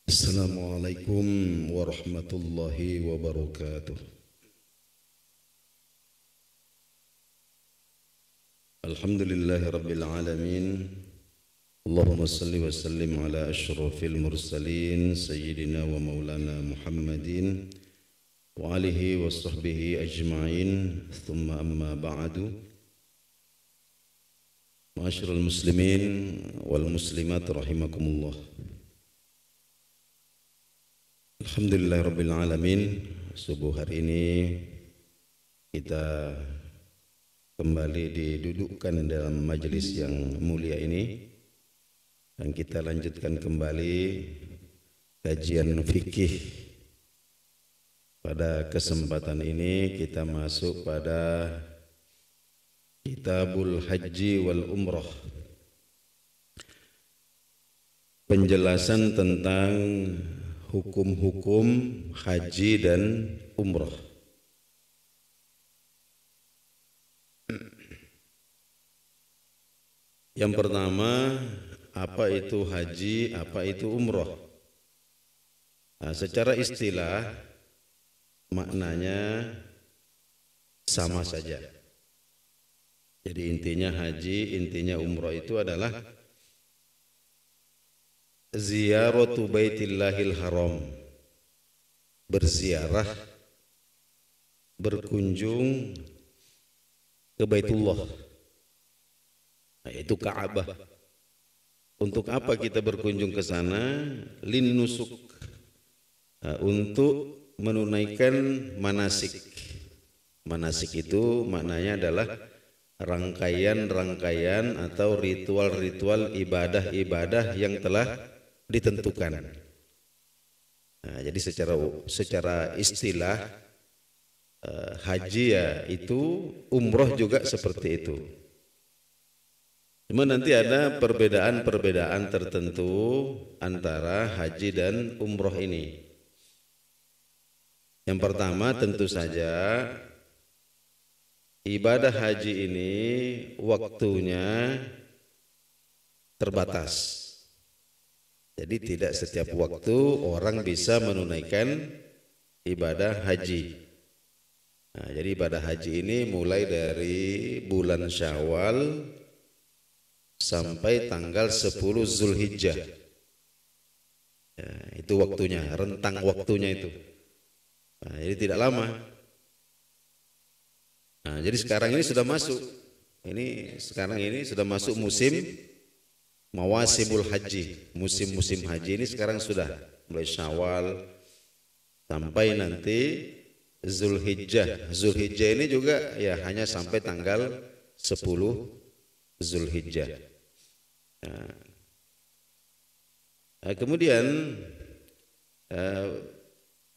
Assalamualaikum warahmatullahi wabarakatuh. Alhamdulillahi rabbil alamin. Allahumma salli wa sallim ala ashrafil mursalin sayyidina wa maulana Muhammadin wa alihi wa sahbihi ajma'in. Thumma amma ba'du. Ma'asyiral muslimin wal muslimat rahimakumullah. Alhamdulillah rabbil alamin. Subuh hari ini kita kembali didudukkan dalam majelis yang mulia ini dan kita lanjutkan kembali kajian fikih. Pada kesempatan ini kita masuk pada Kitabul Haji wal Umrah, penjelasan tentang hukum-hukum haji dan umrah. Yang pertama, apa itu haji, apa itu umrah? Nah, secara istilah maknanya sama saja. Jadi intinya haji, intinya umrah itu adalah ziyaratu baitillahil haram, berziarah, berkunjung ke Baitullah, yaitu Ka'bah. Untuk apa kita berkunjung ke sana? Lin nusuk, untuk menunaikan manasik. Manasik itu maknanya adalah rangkaian-rangkaian atau ritual-ritual ibadah-ibadah yang telah ditentukan. Nah, jadi secara istilah haji ya itu, umroh juga seperti itu. Cuma nanti ada perbedaan-perbedaan tertentu antara haji dan umroh ini. Yang pertama tentu saja ibadah haji ini waktunya terbatas. Jadi tidak setiap waktu orang bisa menunaikan ibadah haji. Nah, jadi ibadah haji ini mulai dari bulan Syawal sampai tanggal 10 Zulhijjah. Ya, itu waktunya, rentang waktunya itu. Nah, jadi tidak lama. Nah, jadi sekarang ini sudah masuk. Sekarang ini sudah masuk musim Mawasimul haji, musim-musim haji ini sekarang sudah mulai Syawal sampai nanti Zulhijjah. Zulhijjah ini juga ya hanya sampai tanggal 10 Zulhijjah. Nah, kemudian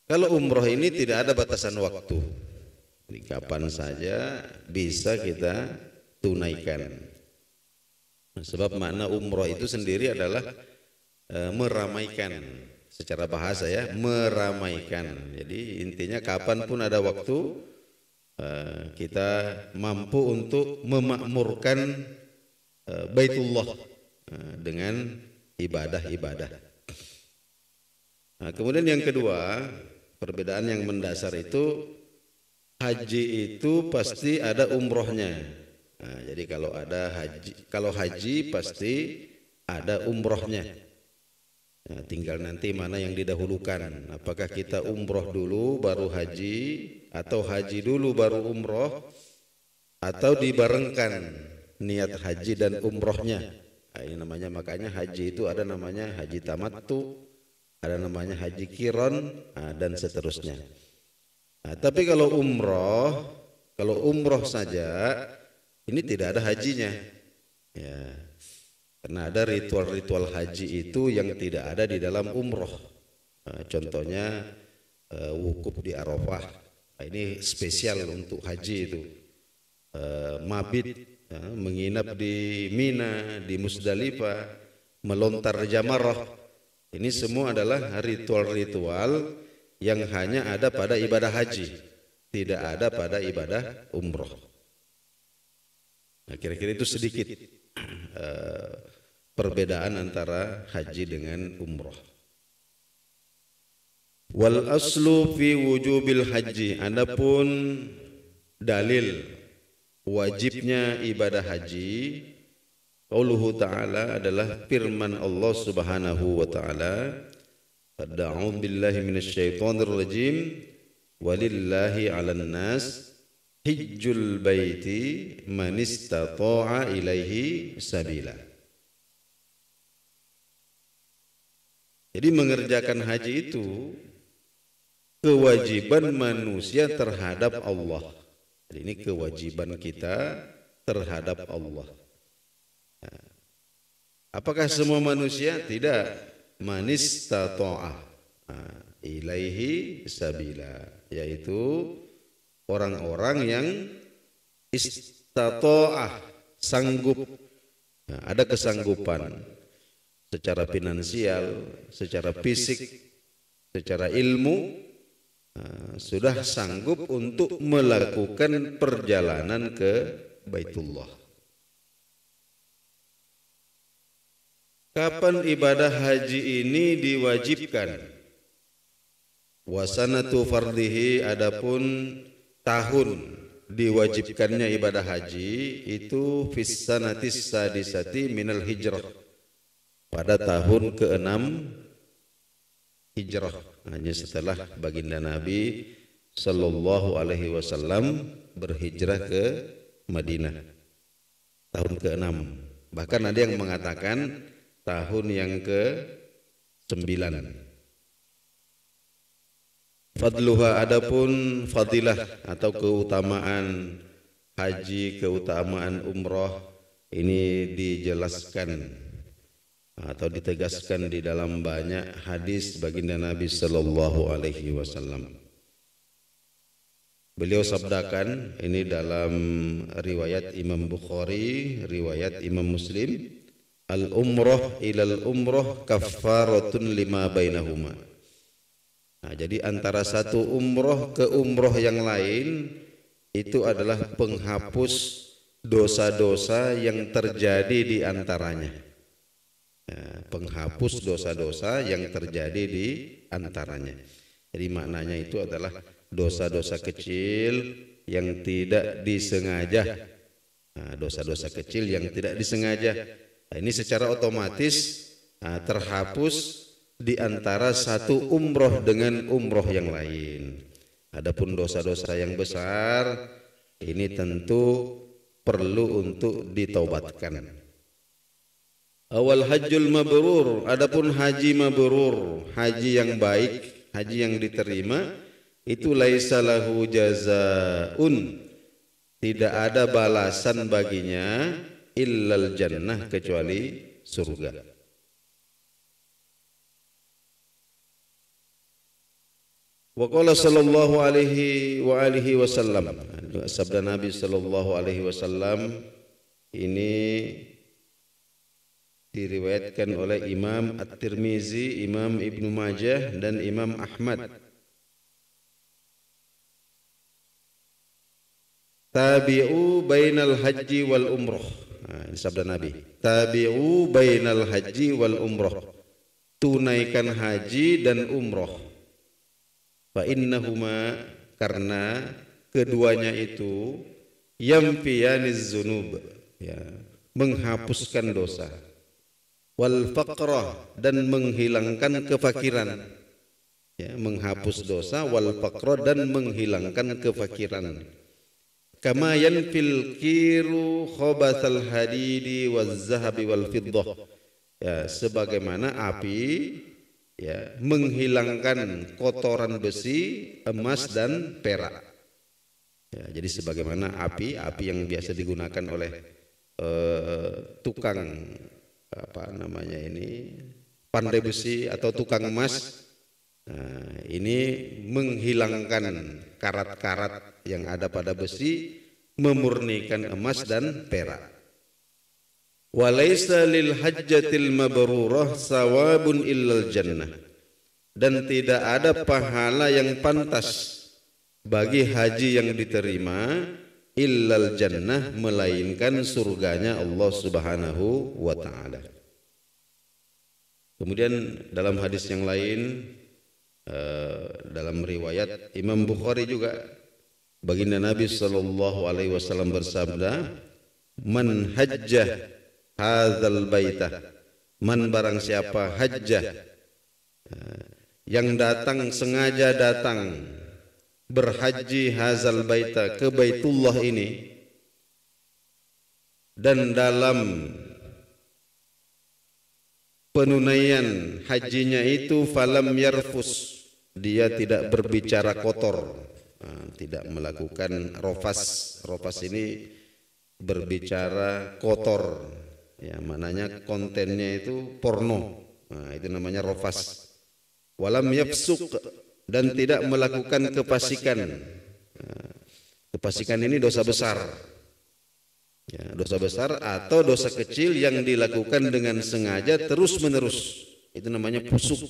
kalau umroh ini tidak ada batasan waktu, jadi kapan saja bisa kita tunaikan. Sebab makna umroh itu sendiri adalah meramaikan, secara bahasa ya, meramaikan. Jadi intinya kapanpun ada waktu kita mampu untuk memakmurkan Baitullah dengan ibadah-ibadah. Nah, kemudian yang kedua, perbedaan yang mendasar itu, haji itu pasti ada umrohnya. Nah, jadi kalau haji pasti ada umrohnya. Nah, tinggal nanti mana yang didahulukan. Apakah kita umroh dulu baru haji, atau haji dulu baru umroh, atau dibarengkan niat haji dan umrohnya. Nah, ini namanya, makanya haji itu ada namanya haji tamattu, ada namanya haji qiran, dan seterusnya. Nah, tapi kalau umroh saja ini tidak ada hajinya, ya, karena ada ritual-ritual haji itu yang tidak ada di dalam umroh. Nah, contohnya wukuf di Arafah, nah, ini spesial untuk haji itu. Mabit, ya, menginap di Mina, di Musdalifah, melontar jamarah, ini semua adalah ritual-ritual yang hanya ada pada ibadah haji, tidak ada pada ibadah umroh. Nah, kira-kira itu sedikit perbedaan antara haji dengan umroh. Wal aslu fi wujubil haji, adapun dalil wajibnya ibadah haji, qauluhu ta'ala adalah firman Allah Subhanahu wa ta'ala, a'udzu billahi minasyaitonir rajim, walillahi 'alan nas hijjul baiti man istata'a ilaihi sabila. Jadi mengerjakan haji itu kewajiban manusia terhadap Allah. Jadi ini kewajiban kita terhadap Allah. Apakah semua manusia? Tidak. Manistata'a ilaihi sabila, yaitu orang-orang yang istata'ah, sanggup, ada kesanggupan secara finansial, secara fisik, secara ilmu, sudah sanggup untuk melakukan perjalanan ke Baitullah. Kapan ibadah haji ini diwajibkan? Wasanatu fardhihi, adapun tahun diwajibkannya ibadah haji itu fis sanatis sadisati minal hijrah, pada tahun ke-6 hijrah, hanya setelah baginda Nabi sallallahu alaihi wasallam berhijrah ke Madinah, tahun ke-6. Bahkan ada yang mengatakan tahun yang ke-9. Fadluha, adapun fadilah atau keutamaan haji, keutamaan umrah ini dijelaskan atau ditegaskan di dalam banyak hadis baginda Nabi sallallahu alaihi wasallam. Beliau sabdakan, ini dalam riwayat Imam Bukhari, riwayat Imam Muslim, al-umrah ilal umrah kaffaratun lima bainahuma. Nah, jadi antara satu umroh ke umroh yang lain itu adalah penghapus dosa-dosa yang terjadi di antaranya. Penghapus dosa-dosa yang terjadi di antaranya. Jadi maknanya itu adalah dosa-dosa kecil yang tidak disengaja. Dosa-dosa kecil yang tidak disengaja. Ini secara otomatis terhapus di antara satu umroh dengan umroh yang lain. Adapun dosa-dosa yang besar ini tentu perlu untuk ditaubatkan. Awal hajjul mabrur, adapun haji mabrur, haji yang baik, haji yang diterima, itu laisa lahu jazaun, tidak ada balasan baginya illal jannah, kecuali surga. Wa qala sallallahu alaihi wa alihi wasallam, sabda Nabi sallallahu alaihi wasallam ini diriwayatkan oleh Imam At-Tirmizi, Imam Ibnu Majah dan Imam Ahmad. Tabi'u bainal haji wal umrah. Ini sabda Nabi. Tabi'u bainal haji wal umrah. Tunaikan haji dan umrah. Fa innahuma, karena keduanya itu yamfiyaniz zunub, ya, menghapuskan dosa. Wal faqrah, dan menghilangkan kefakiran, ya, menghapus dosa, wal faqrah, dan menghilangkan kefakiran. Kama yanfil kiru khabathal hadidi waz zahabi wal fiddah, ya, sebagaimana api, ya, menghilangkan kotoran besi, emas dan perak. Ya, jadi sebagaimana api yang biasa digunakan oleh tukang pandai besi atau tukang emas, ini menghilangkan karat-karat yang ada pada besi, memurnikan emas dan perak. Walaysa lil hajjatil mabrurah sawabun illal jannah, dan tidak ada pahala yang pantas bagi haji yang diterima illal jannah, melainkan surganya Allah Subhanahu wa ta'ala. Kemudian dalam hadis yang lain Dalam riwayat Imam Bukhari juga, baginda Nabi sallallahu alaihi wasallam bersabda, "Man hajjah hadzal baita." Man barang siapa hajjah, yang datang sengaja datang berhaji hadzal baita, ke Baitullah ini, dan dalam penunaian hajinya itu falam yarfus, dia tidak berbicara kotor, tidak melakukan rofas. Rofas ini berbicara kotor, ya, maknanya kontennya itu porno, itu namanya rofas. Walam yafsuk, dan tidak melakukan kefasikan. Kefasikan ini dosa besar, ya, dosa besar atau dosa kecil yang dilakukan dengan sengaja terus menerus, itu namanya fusuk.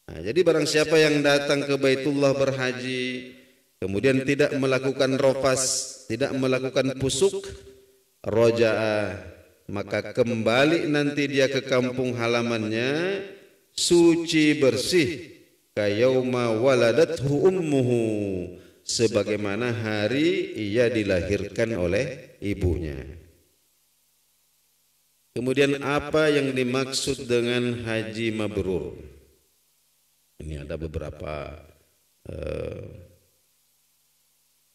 Jadi barang siapa yang datang ke Baitullah berhaji kemudian tidak melakukan rofas, tidak melakukan fusuk, roja'a, maka kembali nanti dia ke kampung halamannya suci bersih, kayauma waladathu ummuhu, sebagaimana hari ia dilahirkan oleh ibunya. Kemudian apa yang dimaksud dengan haji mabrur? Ini ada beberapa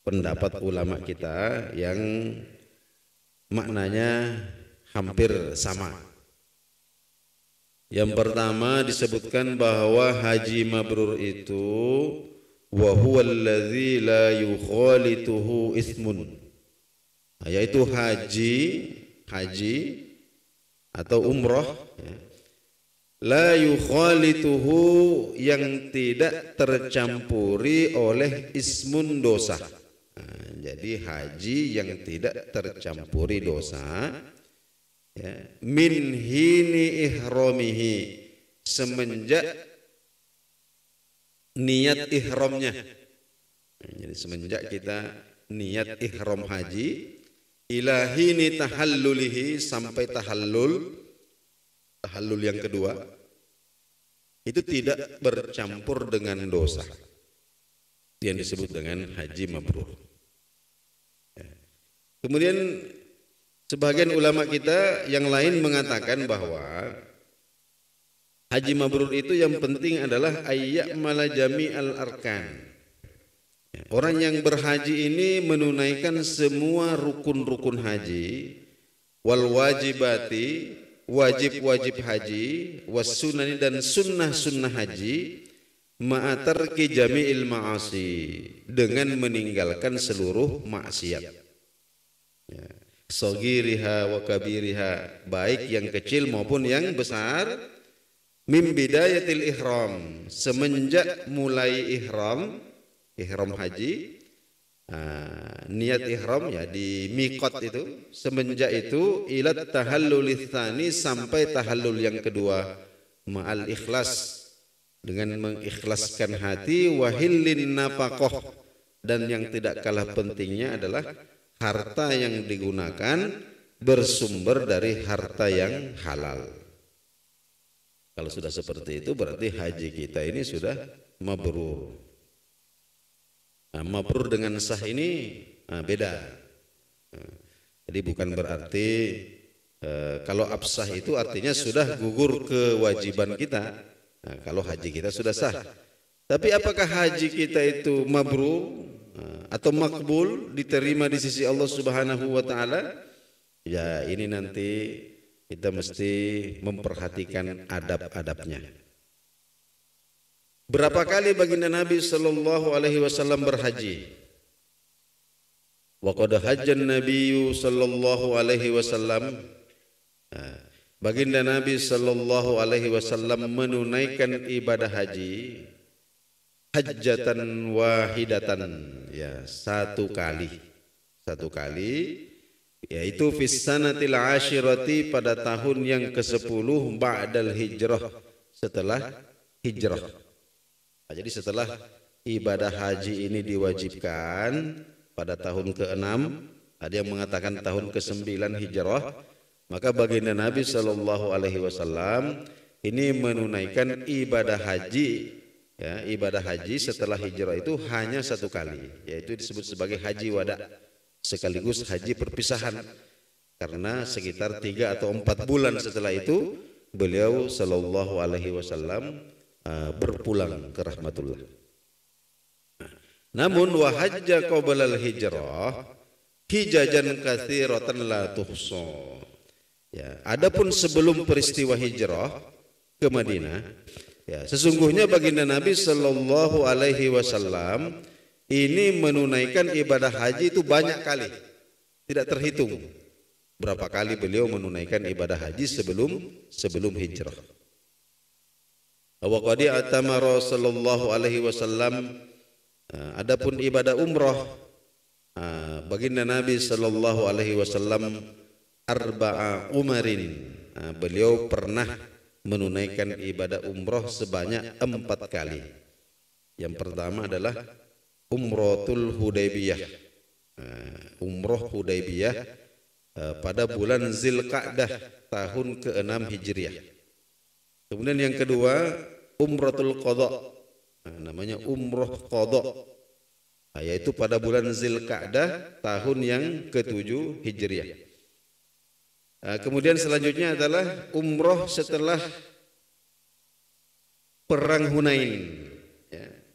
pendapat ulama kita yang maknanya hampir sama. Yang pertama disebutkan bahwa haji mabrur itu wa huwa allazi la yukhalituhu ismun, yaitu haji atau umroh, ya, la yukhalituhu, yang tidak tercampuri oleh ismun, dosa. Jadi haji yang tidak tercampuri dosa, ya, min hini ihramihi, semenjak niat ihramnya. Jadi semenjak kita niat ihram haji, ila hini tahallulihi, sampai tahallul yang kedua, itu tidak bercampur dengan dosa, yang disebut dengan haji mabrur. Kemudian sebagian ulama kita yang lain mengatakan bahwa haji mabrur itu yang penting adalah ayya'mala jami'al arkan. Orang yang berhaji ini menunaikan semua rukun-rukun haji, wal wajibati, wajib-wajib haji, was sunani, dan sunnah-sunnah haji, ma'atarki jami'il ma'asi, dengan meninggalkan seluruh maksiat. Ya. Sogiriha wa kabiriha, baik yang kecil maupun yang besar, min bidayatil ihram, semenjak mulai ihram haji, niat ihram, ya, di miqat itu, semenjak itu ilat tahallulits tsani, sampai tahallul yang kedua, ma'al ikhlas, dengan mengikhlaskan hati, wahillin nafaqah, dan yang tidak kalah pentingnya adalah harta yang digunakan bersumber dari harta yang halal. Kalau sudah seperti itu berarti haji kita ini sudah mabrur. Mabrur dengan sah ini beda. Jadi bukan berarti kalau absah itu artinya sudah gugur kewajiban kita. Kalau haji kita sudah sah. Tapi apakah haji kita itu mabrur atau makbul, diterima di sisi Allah Subhanahu wa taala? Ya, ini nanti kita mesti memperhatikan adab-adabnya. Berapa kali baginda Nabi sallallahu alaihi wasallam berhaji? Wa qad hajjan Nabiyyu sallallahu alaihi wasallam. Baginda Nabi sallallahu alaihi wasallam menunaikan ibadah haji hajjatan wahidatan, ya, satu kali, yaitu fis sanatil ashirati, pada tahun yang ke-10 ba'dal hijrah, setelah hijrah. Jadi setelah ibadah haji ini diwajibkan pada tahun ke-6, ada yang mengatakan tahun ke-9 hijrah, maka baginda Nabi sallallahu alaihi wasallam ini menunaikan ibadah haji, ya, ibadah haji setelah hijrah itu hanya satu kali, yaitu disebut sebagai haji wada, sekaligus haji perpisahan, karena sekitar 3 atau 4 bulan setelah itu beliau Shallallahu Alaihi Wasallam berpulang ke rahmatullah. Namun wahajja qoblal hijrah hijajan katsiratan la tuhsa. Ya, adapun sebelum peristiwa hijrah ke Madinah, ya, sesungguhnya baginda Nabi Shallallahu Alaihi Wasallam ini menunaikan ibadah haji itu banyak kali, tidak terhitung berapa kali beliau menunaikan ibadah haji sebelum hijrah. Wa qad atamara Shallallahu Alaihi Wasallam. Adapun ibadah umrah, baginda Nabi Shallallahu Alaihi Wasallam arba'a umarin, beliau pernah menunaikan ibadah umrah sebanyak 4 kali. Yang pertama adalah Umratul Hudaybiyah, umrah Hudaybiyah pada bulan Zilqa'dah tahun ke-6 Hijriah. Kemudian yang kedua Umratul Qadha, namanya umrah qadha, yaitu pada bulan Zilqa'dah tahun yang ke-7 Hijriah. Kemudian selanjutnya adalah umrah setelah perang Hunain.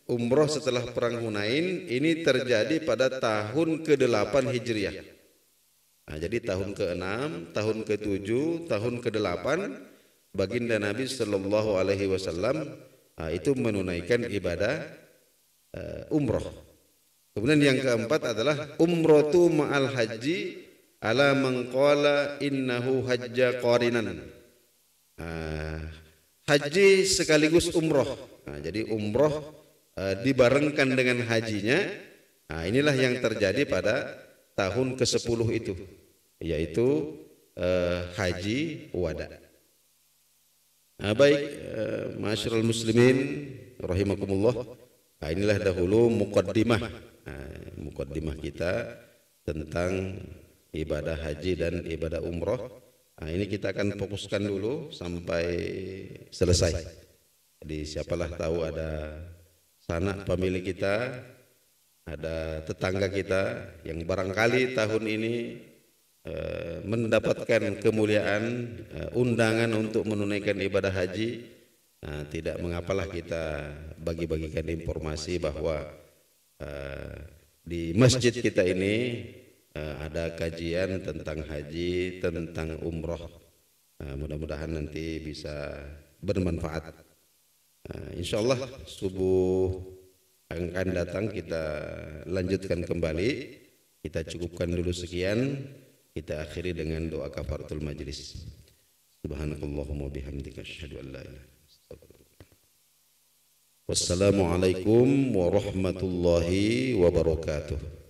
Umrah setelah perang Hunain ini terjadi pada tahun ke-8 Hijriah. Jadi tahun ke-6, tahun ke-7, tahun ke-8 baginda Nabi Sallallahu Alaihi Wasallam itu menunaikan ibadah umrah. Kemudian yang keempat adalah umratu ma'al haji ala man qala innahu hajja qarinan. Haji sekaligus umrah. Jadi umrah dibarengkan dengan hajinya. Inilah yang terjadi pada tahun ke-10 itu, yaitu haji wada. Baik, ma'asyiral muslimin rahimakumullah. Inilah dahulu muqaddimah kita tentang ibadah haji dan ibadah umrah. Ini kita akan fokuskan dulu sampai selesai. Jadi siapalah tahu ada sanak pemilik kita, ada tetangga kita yang barangkali tahun ini mendapatkan kemuliaan undangan untuk menunaikan ibadah haji. Tidak mengapalah kita bagi-bagikan informasi bahwa di masjid kita ini ada kajian tentang haji, tentang umroh. Mudah-mudahan nanti bisa bermanfaat. Insyaallah subuh yang akan datang kita lanjutkan kembali. Kita cukupkan dulu sekian. Kita akhiri dengan doa kafaratul majlis. Subhanakallahumma bihamdika asyhadu an la ilaha illa anta. Wassalamualaikum warahmatullahi wabarakatuh.